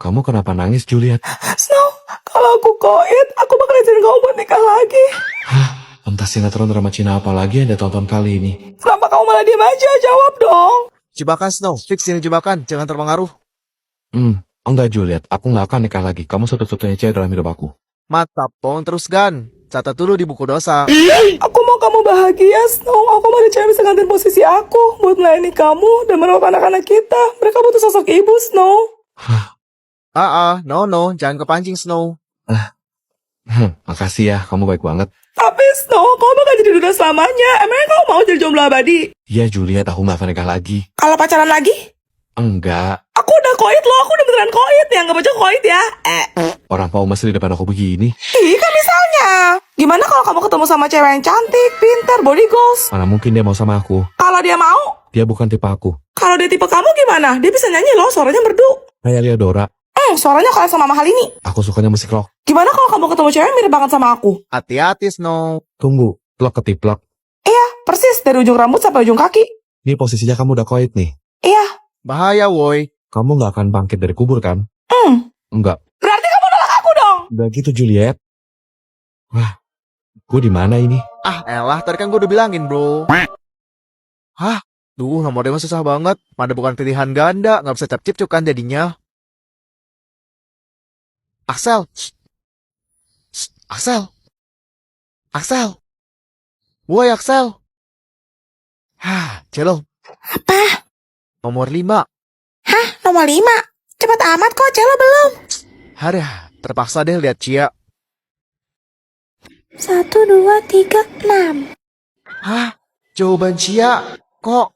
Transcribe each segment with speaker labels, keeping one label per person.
Speaker 1: kamu kenapa nangis, Juliet?
Speaker 2: Snow, kalau aku koit, aku bakal izinin kamu buat nikah lagi.
Speaker 1: Hah? Entah sinetron drama Cina apa lagi yang ditonton kali ini.
Speaker 2: Kenapa kamu malah diem aja? Jawab dong.
Speaker 3: Jebakan Snow, fix ini jebakan, jangan terpengaruh.
Speaker 1: Enggak, Juliet. Aku nggak akan nikah lagi. Kamu satu-satunya cewek dalam hidup aku.
Speaker 3: Mantap, Pong, terus Gan. Catat dulu di buku dosa.
Speaker 2: Aku mau kamu bahagia, Snow. Aku mau ada cewek bisa gantiin posisi aku buat melayani kamu dan merawat anak-anak kita. Mereka butuh sosok ibu, Snow.
Speaker 3: No, jangan kepancing Snow.
Speaker 1: Makasih ya, kamu baik banget.
Speaker 2: Tapi Snow, kamu bakal jadi duda selamanya. Emangnya kamu mau jadi jomblo abadi?
Speaker 1: Iya, Juliet, aku nggak akan nikah lagi.
Speaker 2: Kalau pacaran lagi?
Speaker 1: Enggak.
Speaker 2: Aku udah koit loh, aku udah beneran koit. Yang gak baca koit ya.
Speaker 1: Orang mau masih di depan aku begini.
Speaker 2: Kan misalnya. Gimana kalau kamu ketemu sama cewek yang cantik, pintar, body goals?
Speaker 1: Mana mungkin dia mau sama aku.
Speaker 2: Kalau dia mau?
Speaker 1: Dia bukan tipe aku.
Speaker 2: Kalau dia tipe kamu gimana? Dia bisa nyanyi loh, suaranya merdu.
Speaker 1: Kayak Leodora.
Speaker 2: Suaranya kayak sama Mahal ini.
Speaker 1: Aku sukanya musik rock.
Speaker 2: Gimana kalau kamu ketemu cewek yang mirip banget sama aku?
Speaker 3: Hati-hati Snow.
Speaker 1: Tunggu, plok ketiplok.
Speaker 2: Iya, persis dari ujung rambut sampai ujung kaki.
Speaker 1: Ini posisinya kamu udah koit nih.
Speaker 2: Iya.
Speaker 3: Bahaya woi.
Speaker 1: Kamu nggak akan bangkit dari kubur kan? Enggak.
Speaker 2: Berarti kamu nolak aku dong.
Speaker 1: Udah gitu, Juliet. Wah, gue di mana ini?
Speaker 3: Elah, tadi kan gue udah bilangin bro. Hah? Duh, nomor dia mah susah banget. Mana bukan pilihan ganda, nggak bisa cap-cip kan jadinya. Axel. Axel. Axel. Woi Axel. Celo.
Speaker 2: Apa?
Speaker 3: Nomor 5.
Speaker 2: Nomor 5. Cepat amat kok, Celo belum.
Speaker 3: Terpaksa deh lihat Cia.
Speaker 2: 1, 2, 3, 6.
Speaker 3: Jawaban Cia. Kok?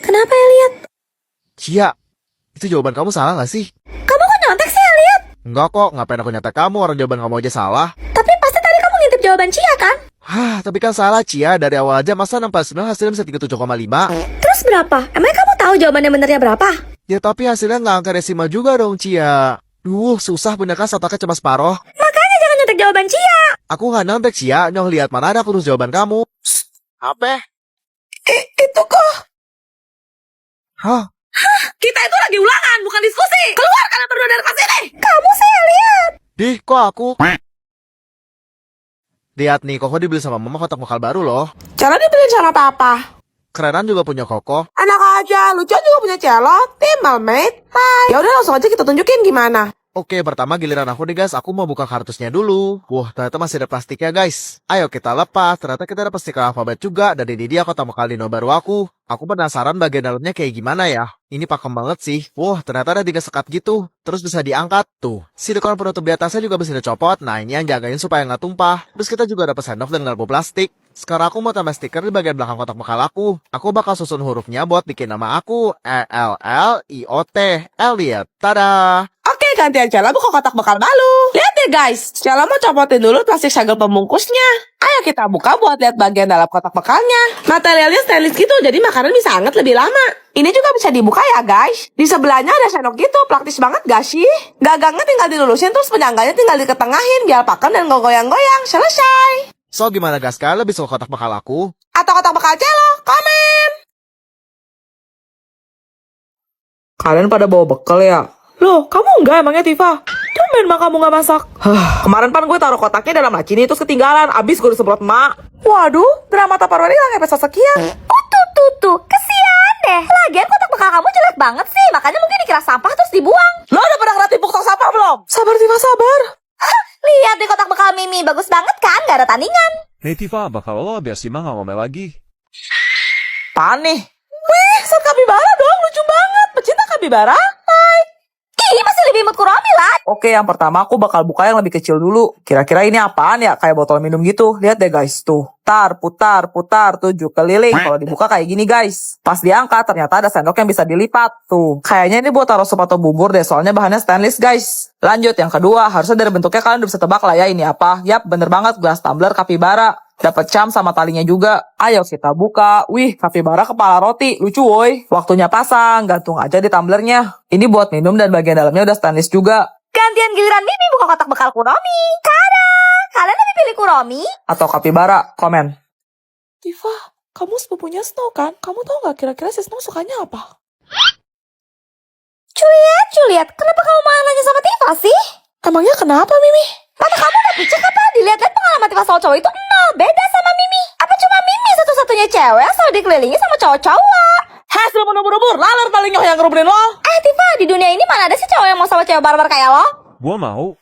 Speaker 2: Kenapa ya lihat?
Speaker 3: Cia, itu jawaban kamu salah gak sih?
Speaker 2: Kamu kok nyontek sih ya lihat?
Speaker 3: Enggak kok, ngapain aku nyata kamu, orang jawaban kamu aja salah.
Speaker 2: Tapi pasti tadi kamu ngintip jawaban Cia kan?
Speaker 3: Tapi kan salah Cia, dari awal aja masa 69 hasilnya bisa 37,5.
Speaker 2: Terus berapa? Emangnya kamu tahu jawabannya benernya berapa?
Speaker 3: Ya tapi hasilnya nggak angka desimal juga dong Cia. Duh, susah bener kan otaknya cuma separoh.
Speaker 2: Makanya jangan nyontek jawaban Cia.
Speaker 3: Aku nggak nyontek Cia, nyong lihat mana ada kurus jawaban kamu. Apa?
Speaker 2: Itu kok. Kita itu lagi ulangan, bukan diskusi. Keluar kalian berdua dari kelas ini. Kamu saya lihat.
Speaker 3: Dih, kok aku? Lihat nih, Koko dibeli sama mama kotak bekal baru loh.
Speaker 2: Celo dibeliin sama papa.
Speaker 3: Kerenan juga punya Koko.
Speaker 2: Enak aja, Lucu juga punya Celo. Tim mate. Hai. Ya udah langsung aja kita tunjukin gimana.
Speaker 3: Oke, pertama giliran aku nih guys, aku mau buka kartusnya dulu. Wah, ternyata masih ada plastiknya guys. Ayo kita lepas, ternyata kita dapat stiker alfabet juga. Dan ini dia kotak bekal dino baru aku. Aku penasaran bagian dalamnya kayak gimana ya. Ini pakem banget sih. Wah, ternyata ada 3 sekat gitu. Terus bisa diangkat. Tuh, silikon penutup di atasnya juga bisa dicopot. Nah, ini yang jagain supaya nggak tumpah. Terus kita juga dapat sendok dan garpu plastik. Sekarang aku mau tambah stiker di bagian belakang kotak bekal aku. Aku bakal susun hurufnya buat bikin nama aku. ELLIOT. Elliot. Tada!
Speaker 2: Oke, gantian Celo buka kotak bekal baru. Lihat deh guys, Celo mau copotin dulu plastik segel pembungkusnya. Ayo kita buka buat lihat bagian dalam kotak bekalnya. Materialnya stainless gitu, jadi makanan bisa hangat lebih lama. Ini juga bisa dibuka ya guys. Di sebelahnya ada sendok gitu, praktis banget gak sih? Gagangnya tinggal dilulusin, terus penyangganya tinggal diketengahin biar pakem dan gak goyang-goyang. Selesai.
Speaker 3: So, gimana guys? Kalian lebih suka kotak bekal aku?
Speaker 2: Atau kotak bekal Celo? Komen. Kalian pada bawa bekal ya? Loh, kamu enggak emangnya Tifa? Tumben mak kamu nggak masak. Kemarin pan gue taruh kotaknya dalam laci ini terus ketinggalan. Abis gue disemprot mak. Waduh, drama Tupperware hilang episode sekian.
Speaker 4: Tuh, kesian deh. Lagian kotak bekal kamu jelek banget sih. Makanya mungkin dikira sampah terus dibuang.
Speaker 2: Lo udah pernah ngeliat timpuk tong sampah belum? Sabar Tifa, sabar.
Speaker 4: Lihat di kotak bekal Mimi. Bagus banget kan? Gak ada tandingan.
Speaker 5: Nih Tifa, bakal lo biar si nggak ngomel lagi.
Speaker 2: Apaan nih? Wih, set kapibara dong. Lucu banget. Pecinta kapibara. Hai.
Speaker 4: Ih, masih lebih imut Kuromi lah.
Speaker 2: Oke, yang pertama aku bakal buka yang lebih kecil dulu. Kira-kira ini apaan ya? Kayak botol minum gitu. Lihat deh guys, tuh. Putar, 7 keliling. Kalau dibuka kayak gini guys. Pas diangkat, ternyata ada sendok yang bisa dilipat. Tuh, kayaknya ini buat taruh sup atau bubur deh. Soalnya bahannya stainless guys. Lanjut, yang kedua. Harusnya dari bentuknya kalian udah bisa tebak lah ya ini apa. Yap, bener banget. Gelas tumbler kapibara. Dapat cam sama talinya juga. Ayo kita buka. Wih, kapibara kepala roti. Lucu woi. Waktunya pasang. Gantung aja di tumblernya. Ini buat minum dan bagian dalamnya udah stainless juga.
Speaker 4: Gantian giliran Mimi buka kotak bekal Kuromi. Kalian lebih pilih Kuromi?
Speaker 2: Atau kapibara? Komen. Tifa, kamu sepupunya Snow kan? Kamu tahu gak kira-kira si Snow sukanya apa?
Speaker 4: Juliet, kenapa kamu malah nanya sama Tifa sih?
Speaker 2: Emangnya kenapa, Mimi?
Speaker 4: Mata kamu udah picek apa? Dilihat-lihat pengalaman Tifa soal cowok itu nol, beda sama Mimi. Apa cuma Mimi satu-satunya cewek yang selalu dikelilingi sama cowok-cowok?
Speaker 2: Hah, sudah menubur-ubur, laler paling nyoh yang ngeruburin lo.
Speaker 4: Tifa, di dunia ini mana ada sih cowok yang mau sama cewek barbar kayak lo?
Speaker 5: Gua mau.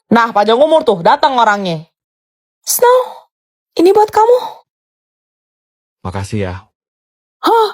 Speaker 2: Nah, panjang umur tuh, datang orangnya. Snow, ini buat kamu.
Speaker 1: Makasih ya.
Speaker 2: Hah,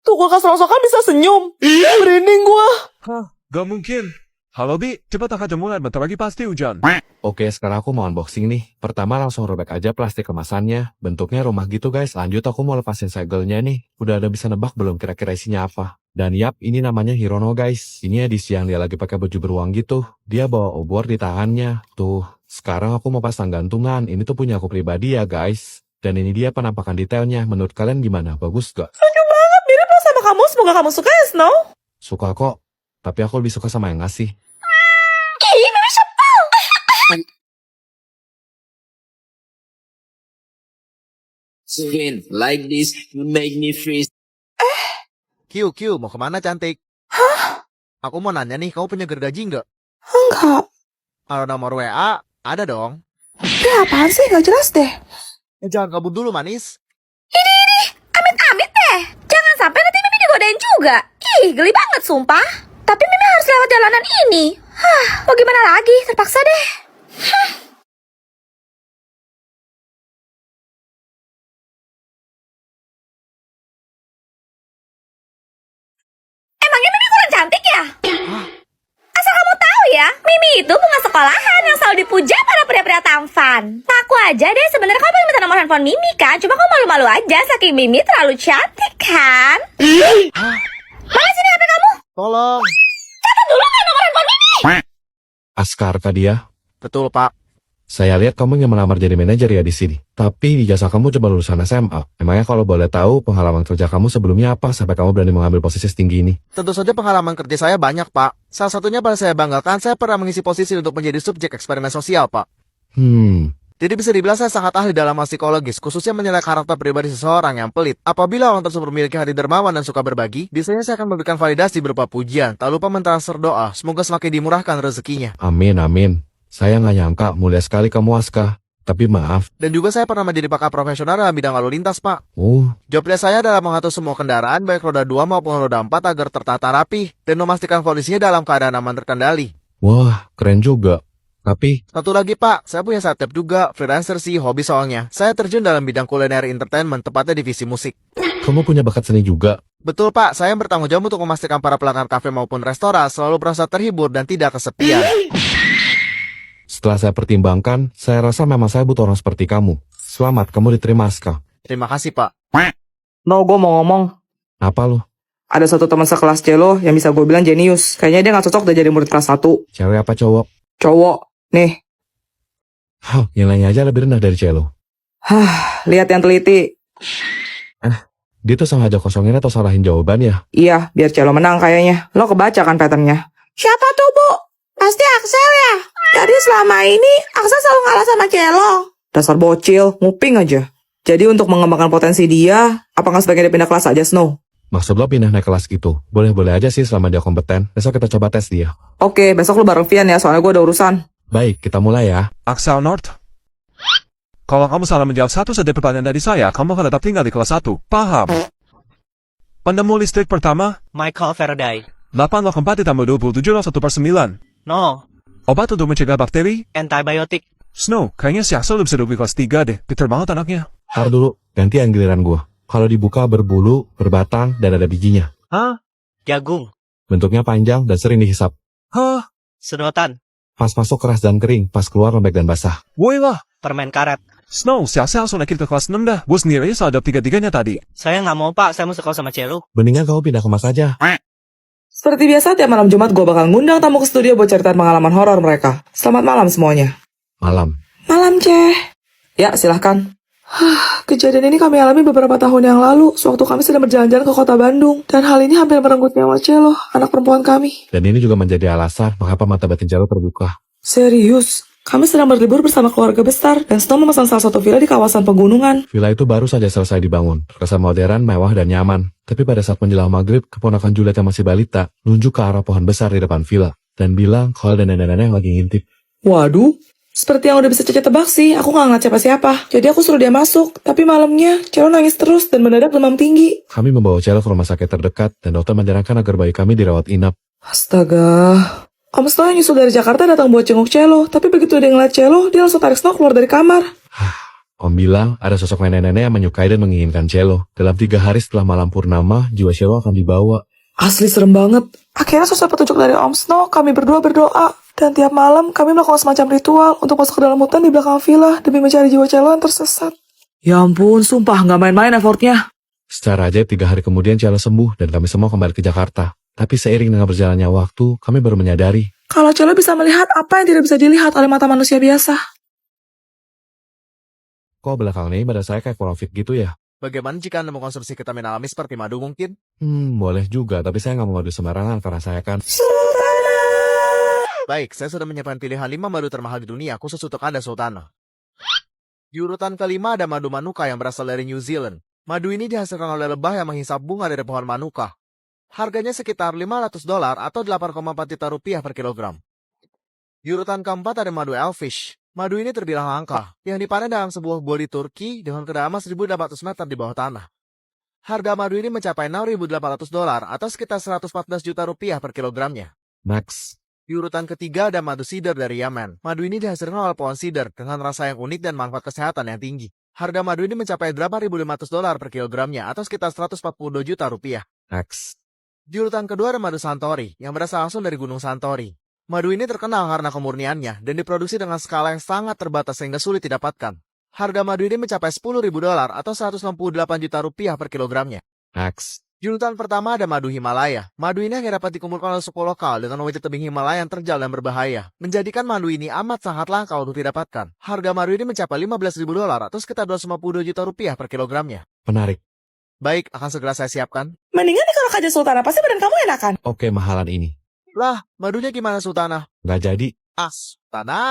Speaker 2: tuh kulkas rongsokan bisa senyum. Merinding gua.
Speaker 5: Hah, gak mungkin. Halo Bi, cepat aja mulai, bentar lagi pasti hujan.
Speaker 1: Oke, sekarang aku mau unboxing nih. Pertama langsung robek aja plastik kemasannya. Bentuknya rumah gitu guys. Lanjut aku mau lepasin segelnya nih. Udah ada bisa nebak belum kira-kira isinya apa? Dan yap, ini namanya Hirono guys. Ini edisi yang dia lagi pakai baju beruang gitu. Dia bawa obor di tangannya. Tuh, sekarang aku mau pasang gantungan. Ini tuh punya aku pribadi ya guys. Dan ini dia penampakan detailnya. Menurut kalian gimana? Bagus gak?
Speaker 2: Senyum banget, mirip lo sama kamu. Semoga kamu suka ya, Snow.
Speaker 1: Suka kok. Tapi aku lebih suka sama yang ngasih.
Speaker 6: Swin, like this, you make me freeze.
Speaker 3: Q, mau kemana cantik? Hah? Aku mau nanya nih, kamu punya gergaji nggak?
Speaker 2: Enggak.
Speaker 3: Kalau nomor WA, ada dong.
Speaker 2: Ya apaan sih, gak jelas deh.
Speaker 3: Jangan kabur dulu manis.
Speaker 4: Amit-amit deh. Jangan sampai nanti Mimi digodain juga. Ih, geli banget sumpah. Tapi Mimi harus lewat jalanan ini. Mau gimana lagi? Terpaksa deh. Emangnya Mimi kurang cantik ya? Asal kamu tahu ya, Mimi itu bunga sekolahan yang selalu dipuja para pria-pria tampan. Aku aja deh, sebenarnya kamu pengen minta nomor handphone Mimi kan? Cuma kamu malu-malu aja, saking Mimi terlalu cantik kan? Mana sini HP kamu?
Speaker 3: Tolong.
Speaker 4: Catat dulu kan nomor handphone Mimi.
Speaker 1: Askar kah dia?
Speaker 3: Betul, Pak.
Speaker 1: Saya lihat kamu ingin melamar jadi manajer ya di sini. Tapi di jasa kamu coba lulusan SMA. Emangnya kalau boleh tahu pengalaman kerja kamu sebelumnya apa sampai kamu berani mengambil posisi setinggi ini?
Speaker 3: Tentu saja pengalaman kerja saya banyak, Pak. Salah satunya paling saya banggakan, saya pernah mengisi posisi untuk menjadi subjek eksperimen sosial, Pak. Jadi bisa dibilang saya sangat ahli dalam hal psikologis, khususnya menilai karakter pribadi seseorang yang pelit. Apabila orang tersebut memiliki hati dermawan dan suka berbagi, biasanya saya akan memberikan validasi berupa pujian, tak lupa mentransfer doa, semoga semakin dimurahkan rezekinya.
Speaker 1: Amin, amin. Saya nggak nyangka, mulia sekali kamu Aska. Tapi maaf.
Speaker 3: Dan juga saya pernah menjadi pakar profesional dalam bidang lalu lintas, Pak. Job desk saya adalah mengatur semua kendaraan, baik roda 2 maupun roda 4 agar tertata rapi, dan memastikan kondisinya dalam keadaan aman terkendali.
Speaker 1: Wah, keren juga. Tapi,
Speaker 3: Satu lagi, Pak, saya punya side job juga, freelancer sih, hobi soalnya. Saya terjun dalam bidang kuliner entertainment, tepatnya divisi musik.
Speaker 1: kamu punya bakat seni juga.
Speaker 3: Betul, Pak, saya yang bertanggung jawab untuk memastikan para pelanggan kafe maupun restoran selalu merasa terhibur dan tidak kesepian.
Speaker 1: Setelah saya pertimbangkan, saya rasa memang saya butuh orang seperti kamu. Selamat, kamu diterima Aska.
Speaker 3: Terima kasih, Pak.
Speaker 2: No, gue mau ngomong.
Speaker 1: Apa lo?
Speaker 2: Ada satu teman sekelas Celo yang bisa gue bilang jenius. Kayaknya dia gak cocok udah jadi murid kelas 1.
Speaker 1: Cewek apa cowok?
Speaker 2: Cowok. Nih.
Speaker 1: Hah, yang lainnya aja lebih rendah dari Celo.
Speaker 2: Lihat yang teliti.
Speaker 1: Dia tuh sengaja kosongin atau salahin jawaban ya?
Speaker 2: Iya, biar Celo menang kayaknya. Lo kebaca kan patternnya? Siapa tuh, Bu? Pasti Axel ya? Jadi selama ini Axel selalu ngalah sama Celo. Dasar bocil, nguping aja. Jadi untuk mengembangkan potensi dia, apa nggak sebaiknya dia pindah kelas aja, Snow?
Speaker 1: Maksud lo pindah naik kelas gitu? Boleh-boleh aja sih selama dia kompeten. Besok kita coba tes dia.
Speaker 2: Oke, besok lo bareng Vian ya, soalnya gue ada urusan.
Speaker 1: Baik, kita mulai ya.
Speaker 5: Axel North. Kalau kamu salah menjawab satu saja pertanyaan dari saya, kamu akan tetap tinggal di kelas 1. Paham? Penemu listrik pertama,
Speaker 7: Michael Faraday.
Speaker 5: 884 ditambah 27 lawan 1/9.
Speaker 7: No,
Speaker 5: Obat untuk mencegah bakteri,
Speaker 7: antibiotic.
Speaker 5: Snow, kayaknya si Axel udah bisa duduk di kelas 3 deh. Pinter banget anaknya.
Speaker 1: Tar dulu, gantian giliran gua. Kalau dibuka berbulu, berbatang, dan ada bijinya.
Speaker 7: Hah? Jagung.
Speaker 1: Bentuknya panjang dan sering dihisap.
Speaker 5: Hah?
Speaker 7: Sedotan.
Speaker 1: Pas masuk keras dan kering, pas keluar lembek dan basah.
Speaker 5: Woi lah.
Speaker 7: Permen karet.
Speaker 5: Snow, si Axel langsung naik ke kelas 6 dah. Gue sendiri aja salah jawab 3-3-nya tadi.
Speaker 7: Saya nggak mau, Pak. Saya mau sekolah sama Celo.
Speaker 1: Mendingan kamu pindah ke Mas aja.
Speaker 2: Seperti biasa, tiap malam Jumat gue bakal ngundang tamu ke studio buat ceritain pengalaman horor mereka. Selamat malam semuanya.
Speaker 1: Malam.
Speaker 2: Malam, Ceh. Ya, silahkan. Kejadian ini kami alami beberapa tahun yang lalu, sewaktu kami sedang berjalan-jalan ke kota Bandung. Dan hal ini hampir merenggut nyawa Celo, anak perempuan kami.
Speaker 1: Dan ini juga menjadi alasan mengapa mata batin Celo terbuka.
Speaker 2: Serius, Kami sedang berlibur bersama keluarga besar, dan Snow memesan salah satu villa di kawasan pegunungan.
Speaker 1: Villa itu baru saja selesai dibangun, terkesan modern, mewah, dan nyaman. Tapi pada saat menjelang maghrib, keponakan Juliet yang masih balita nunjuk ke arah pohon besar di depan villa dan bilang kalau ada nenek-nenek yang lagi ngintip.
Speaker 2: Waduh, seperti yang udah bisa Cece tebak sih, aku gak ngeliat siapa-siapa. Jadi aku suruh dia masuk, tapi malamnya Celo nangis terus dan mendadak demam tinggi.
Speaker 1: Kami membawa Celo ke rumah sakit terdekat dan dokter menyarankan agar bayi kami dirawat inap.
Speaker 2: Astaga. Om Snow yang nyusul dari Jakarta datang buat jenguk Celo, tapi begitu dia ngeliat Celo, dia langsung tarik Snow keluar dari kamar.
Speaker 1: Om bilang ada sosok nenek-nenek yang menyukai dan menginginkan Celo. Dalam 3 hari setelah malam purnama, jiwa Celo akan dibawa.
Speaker 2: Asli serem banget. Akhirnya sesuai petunjuk dari Om Snow, kami berdua berdoa. Dan tiap malam kami melakukan semacam ritual untuk masuk ke dalam hutan di belakang villa demi mencari jiwa Celo yang tersesat. Ya ampun, sumpah gak main-main effortnya.
Speaker 1: Secara ajaib 3 hari kemudian Celo sembuh dan kami semua kembali ke Jakarta. Tapi seiring dengan berjalannya waktu, kami baru menyadari
Speaker 2: Kalau Celo bisa melihat apa yang tidak bisa dilihat oleh mata manusia biasa.
Speaker 1: kok belakangan ini badan saya kayak kurang fit gitu ya?
Speaker 3: Bagaimana jika Anda mengkonsumsi vitamin alami seperti madu mungkin?
Speaker 1: Boleh juga, tapi saya nggak mau madu sembarangan karena saya kan...
Speaker 3: Baik, saya sudah menyiapkan pilihan 5 madu termahal di dunia khusus untuk Anda, Sultana. Di urutan kelima ada madu manuka yang berasal dari New Zealand. Madu ini dihasilkan oleh lebah yang menghisap bunga dari pohon manuka. Harganya sekitar $500 atau 8,4 juta rupiah per kilogram. Di urutan keempat ada madu Elfish. Madu ini terbilang langka, yang dipanen dalam sebuah gua di Turki dengan kedalaman 1.800 meter di bawah tanah. Harga madu ini mencapai $6.800 atau sekitar 114 juta rupiah per kilogramnya.
Speaker 1: Max,
Speaker 3: Di urutan ketiga ada madu sidar dari Yemen. Madu ini dihasilkan oleh pohon sidar dengan rasa yang unik dan manfaat kesehatan yang tinggi. Harga madu ini mencapai $8.500 per kilogramnya atau sekitar 142 juta rupiah.
Speaker 1: Max.
Speaker 3: Di urutan kedua ada madu Santori yang berasal langsung dari Gunung Santori. Madu ini terkenal karena kemurniannya dan diproduksi dengan skala yang sangat terbatas sehingga sulit didapatkan. Harga madu ini mencapai $10.000 atau 168 juta rupiah per kilogramnya.
Speaker 1: Max.
Speaker 3: Di urutan pertama ada madu Himalaya. Madu ini hanya dapat dikumpulkan oleh suku lokal dengan wajah tebing Himalaya yang terjal dan berbahaya, menjadikan madu ini amat sangat langka untuk didapatkan. Harga madu ini mencapai $15.000 atau sekitar 252 juta rupiah per kilogramnya.
Speaker 1: Menarik.
Speaker 3: Baik, akan segera saya siapkan.
Speaker 2: Mendingan nih kalau Kaja Sultana, pasti badan kamu enakan.
Speaker 1: Oke, mahalan ini.
Speaker 3: Lah, madunya gimana, Sultana?
Speaker 1: Nggak jadi.
Speaker 3: Ah, Sultana.